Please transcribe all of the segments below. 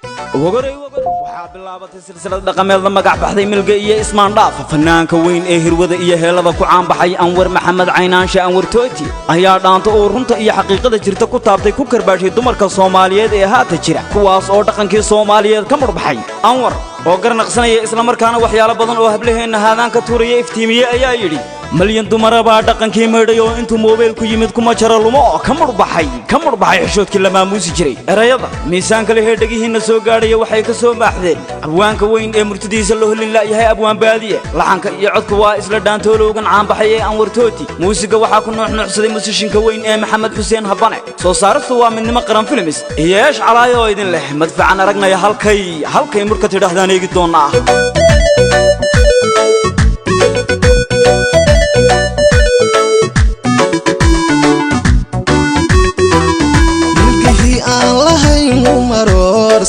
waxaa bilaabatay silsilad dhaqameed la magac baxday Milge iyo Maandhaaf fanaanka weyn ee hirwada iyo heelada ku caan baxay Anwar Maxamed Caynaanshe Anwar Toti ayaa dhaanta oo runta iyo xaqiiqada jirta ku taabtay ku karbaashay dumarka Soomaaliyeed ee haata jira kuwaas oo dhaqankii Soomaaliyeed ka murbaxay Anwar oo garnaqsanaya isla markaana waxyaalo badan oo hablaheena haadaan ka tuuraya iftiimiye ayaa yiri malyan dumara baa dhaqankii meedhay oo intuu moobeel ku yimid kuma jara lumo oo ka murbaxay xishoodkii la maamuusi jiray erayada miisaanka leh ee dhagihiina soo gaadhay waxay ka soo baaxdeen abwaanka weyn ee murtidiisa loo helin la yahay abwaan baadiye laxanka iyo codku waa isla dhaantoolowgan caan baxay ee Anwar Toti muusiga waxaa ku nuuxnuuxsaday musishinka weyn ee Maxamed Xuseen Habane soo saaristu waa midnimo qaran films iyeesh calaayo idin leh madfacan aragnaya halkay murka tidhaahdaan eegi doonaa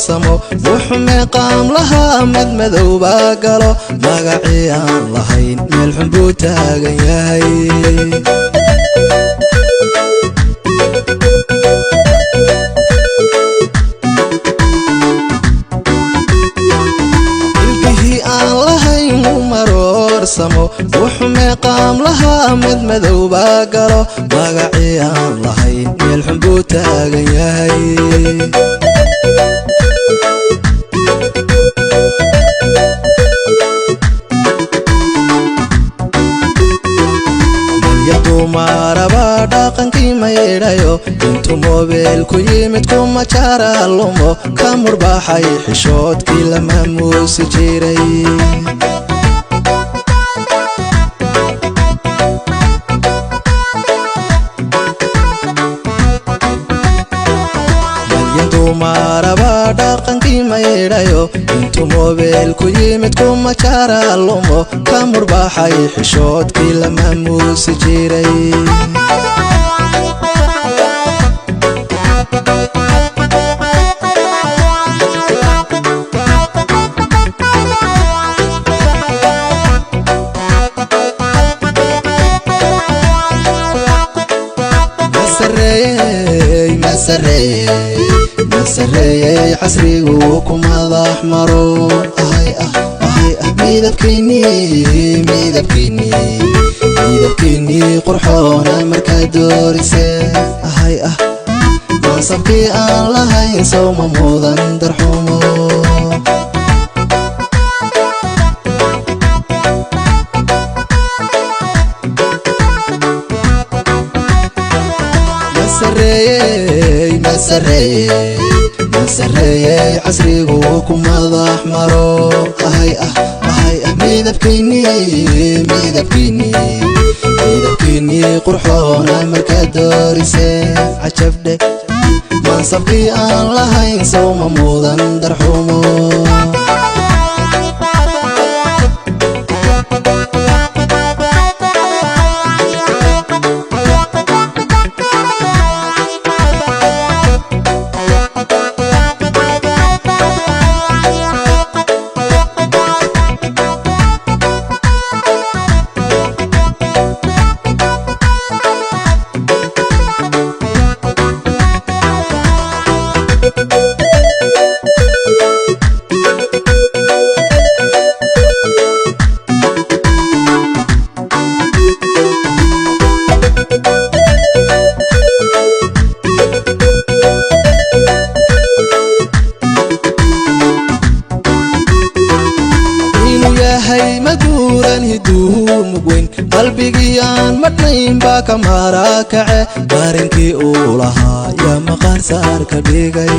samo wuxume qaam lahaa mid madow baa galo magacii aan lahayn meel xun buu taagan yahay ilkihii aan lahayn u maroorsamo wuxume qaam lahaa mid madow baa galo magacii aan lahayn meel xun buu taagan yahay maraba dhaqankii maydhayo intuu moobeel ku yimid kuma jara lumo ka murbaxay xishoodkii la maamuusi jiray maraba dhaqankii maydhayo intuu moobeel ku yimid kuma jara lumo ka murbaxay xishoodkii la maamuusi jiray مسريي عصريgu ku madax maro midabkiini qurxoona markaa doorisee mansabkii aan lahayn sawma mudan darxumo مسريي عصريgu ku madax maro midabkiini qurxoona markaa doorisee cajabdhe mansabkii aan lahayn sawma mudan darxumo qalbigii aan madnayn baa ka marakace darinkii uu lahaa yaa maqaan saar ka dhigay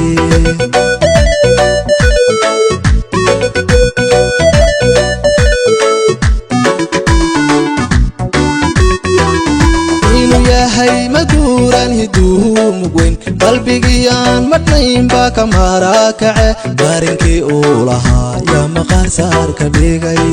inuu yahay maduuran hiduu mugweyn qalbigii aan madnayn baa ka marakace darinkii uu lahaa yaa maqaan saar ka dhigay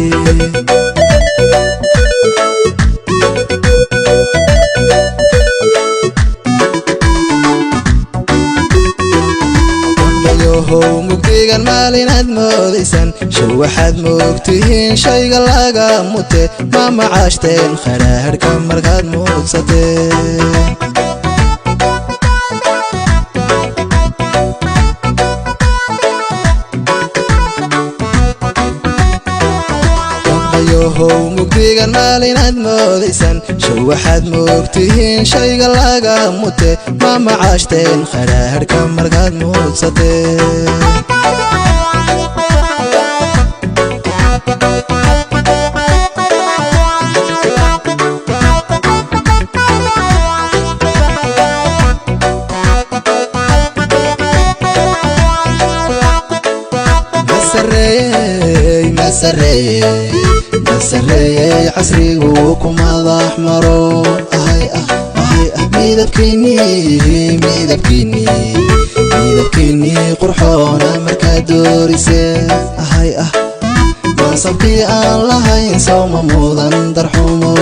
mugdigan maalinaad moodaysan show waxaad moogtihiin shayga laga mute ma macaashteen khadhaadhka markaad muudsateen mugdigan maalinaad moodaysan show waxaad moogtihiin shayga laga mute ma macaashteen khadhaadhka markaad muudsateen مسريي عصريgu ku madax maro midabkiini qurxoona markaad dooriseen mansabkii aan lahayn sawma mudan darxumo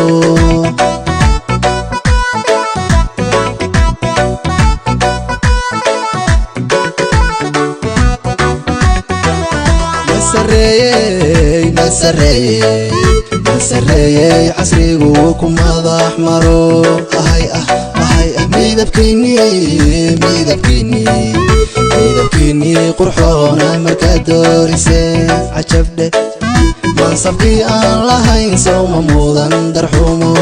مسريي عصريgu ku madax maro midabkiini qurxoona markaad dooriseen cajabdhe mansabkii aan lahayn sawma mudan darxumo